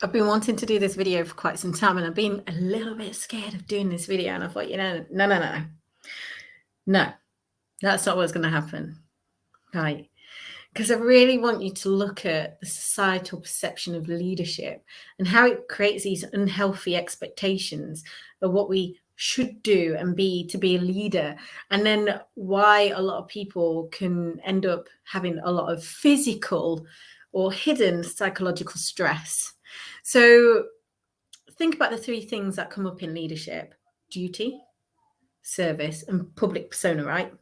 I've been wanting to do this video for quite some time, and I've been a little bit scared of doing this video. And I thought, no, that's not what's going to happen, right? Because I really want you to look at the societal perception of leadership and how it creates these unhealthy expectations of what we should do and be to be a leader, and then why a lot of people can end up having a lot of physical or hidden psychological stress. So think about the three things that come up in leadership: duty, service, and public persona, right?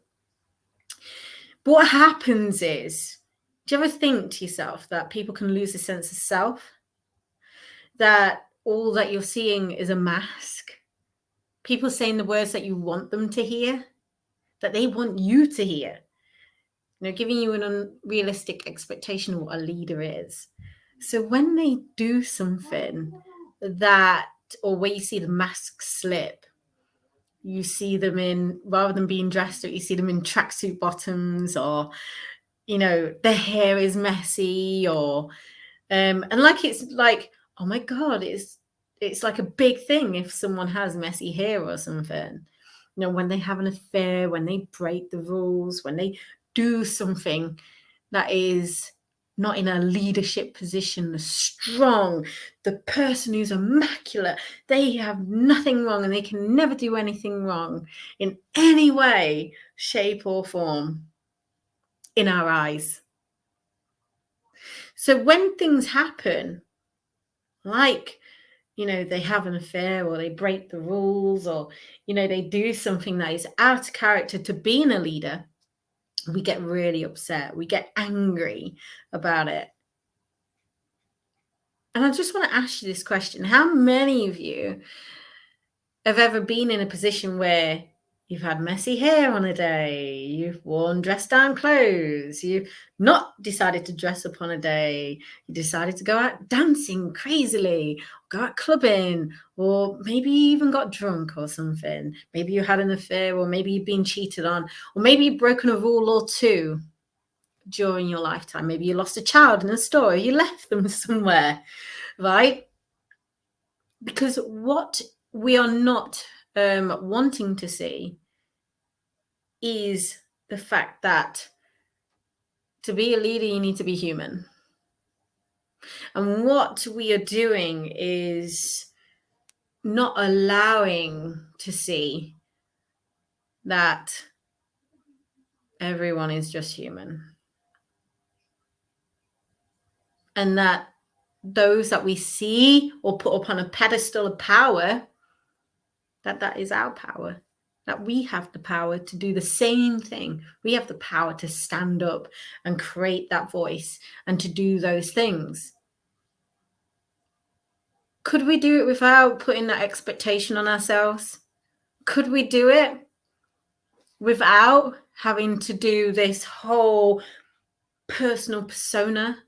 But what happens is, do you ever think to yourself that people can lose a sense of self? That all that you're seeing is a mask? People saying the words that you want them to hear, that they want you to hear. Giving you an unrealistic expectation of what a leader is. So when they do something that, or where you see the mask slip, you see them in, rather than being dressed up, you see them in tracksuit bottoms, or, their hair is messy, or, and it's like, oh my God, it's like a big thing if someone has messy hair or something. When they have an affair, when they break the rules, when they do something that is not in a leadership position, the strong, the person who's immaculate, they have nothing wrong and they can never do anything wrong in any way, shape, or form in our eyes. So when things happen, like, they have an affair, or they break the rules, or, they do something that is out of character to being a leader, we get really upset. We get angry about it. And I just want to ask you this question. How many of you have ever been in a position where you've had messy hair on a day, you've worn dressed down clothes, you've not decided to dress up on a day, you decided to go out dancing crazily, go out clubbing, or maybe you even got drunk or something. Maybe you had an affair, or maybe you've been cheated on, or maybe you've broken a rule or two during your lifetime. Maybe you lost a child in a store, or you left them somewhere, right? Because what we are not wanting to see is the fact that to be a leader, you need to be human. And what we are doing is not allowing to see that everyone is just human. And that those that we see or put up on a pedestal of power, that is our power. That we have the power to do the same thing. We have the power to stand up and create that voice and to do those things. Could we do it without putting that expectation on ourselves? Could we do it without having to do this whole personal persona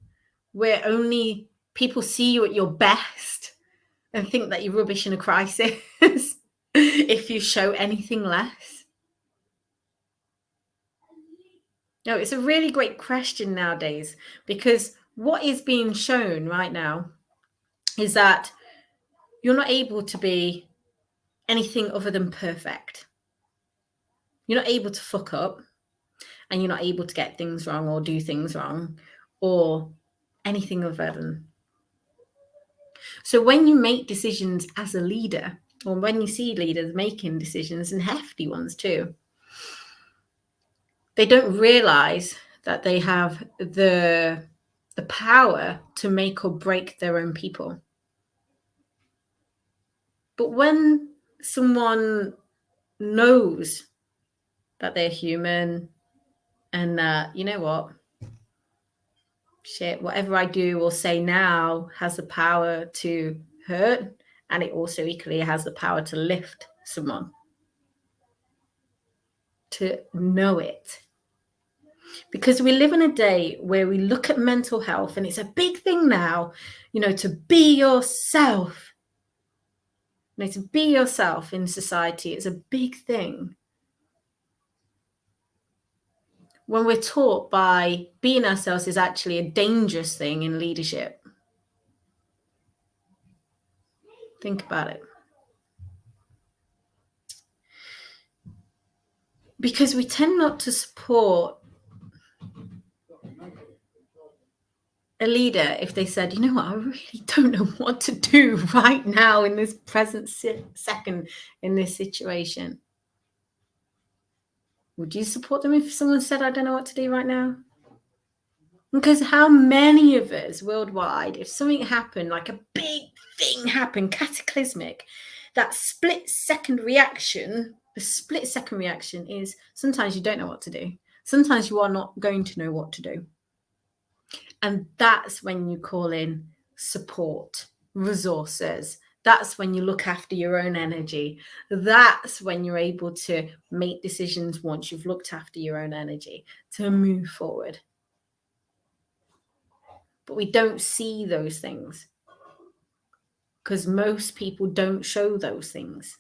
where only people see you at your best and think that you're rubbish in a crisis if you show anything less? No, it's a really great question nowadays, because what is being shown right now is that you're not able to be anything other than perfect. You're not able to fuck up, and you're not able to get things wrong or do things wrong or anything other than. So when you make decisions as a leader, or when you see leaders making decisions, and hefty ones too, they don't realize that they have the power to make or break their own people. But when someone knows that they're human, and that, shit, whatever I do or say now has the power to hurt, and it also equally has the power to lift someone, to know it. Because we live in a day where we look at mental health, and it's a big thing now, to be yourself. To be yourself in society is a big thing. When we're taught by being ourselves is actually a dangerous thing in leadership. Think about it. Because we tend not to support a leader if they said, you know what, I really don't know what to do right now in this present second in this situation. Would you support them if someone said, I don't know what to do right now? Because how many of us worldwide, if something happened, like a big thing happened, cataclysmic, that split-second reaction, the split-second reaction is sometimes you don't know what to do. Sometimes you are not going to know what to do. And that's when you call in support, resources. That's when you look after your own energy. That's when you're able to make decisions once you've looked after your own energy to move forward. But we don't see those things because most people don't show those things.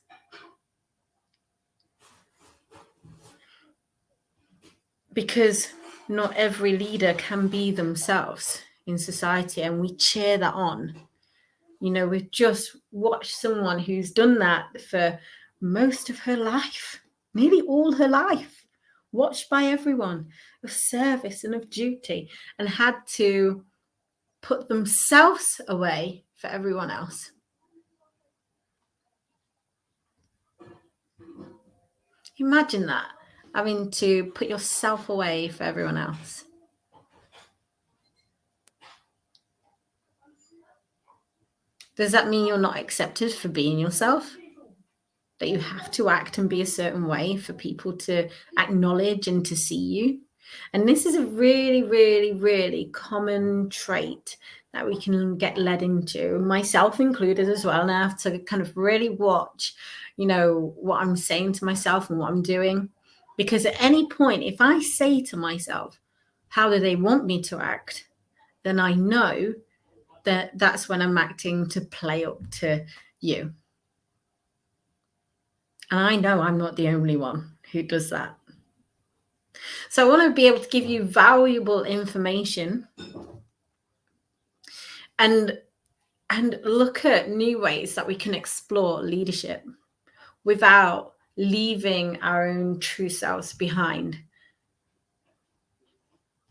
Because not every leader can be themselves in society, and we cheer that on. You know, we've just watched someone who's done that for most of her life, nearly all her life, watched by everyone, of service and of duty, and had to put themselves away for everyone else. Imagine that, having to put yourself away for everyone else. Does that mean you're not accepted for being yourself? That you have to act and be a certain way for people to acknowledge and to see you? And this is a really, really, really common trait that we can get led into, myself included as well. And I have to kind of really watch, you know, what I'm saying to myself and what I'm doing. Because at any point, if I say to myself, how do they want me to act? Then I know that that's when I'm acting to play up to you. And I know I'm not the only one who does that. So I want to be able to give you valuable information and look at new ways that we can explore leadership without leaving our own true selves behind,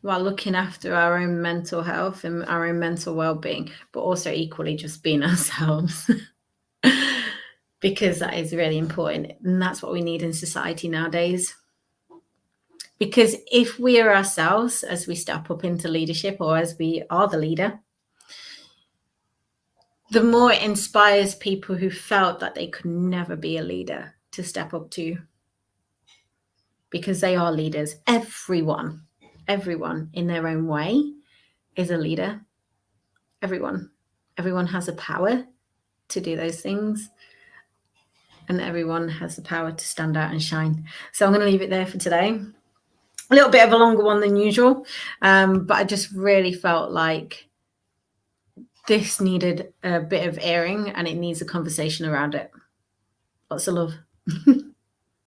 while looking after our own mental health and our own mental well-being, but also equally just being ourselves. Because that is really important, and that's what we need in society nowadays. Because if we are ourselves as we step up into leadership, or as we are the leader, the more it inspires people who felt that they could never be a leader to step up to, because they are leaders. Everyone in their own way is a leader. Everyone has a power to do those things, and everyone has the power to stand out and shine. So I'm going to leave it there for today. A little bit of a longer one than usual, but I just really felt like this needed a bit of airing, and it needs a conversation around it. Lots of love.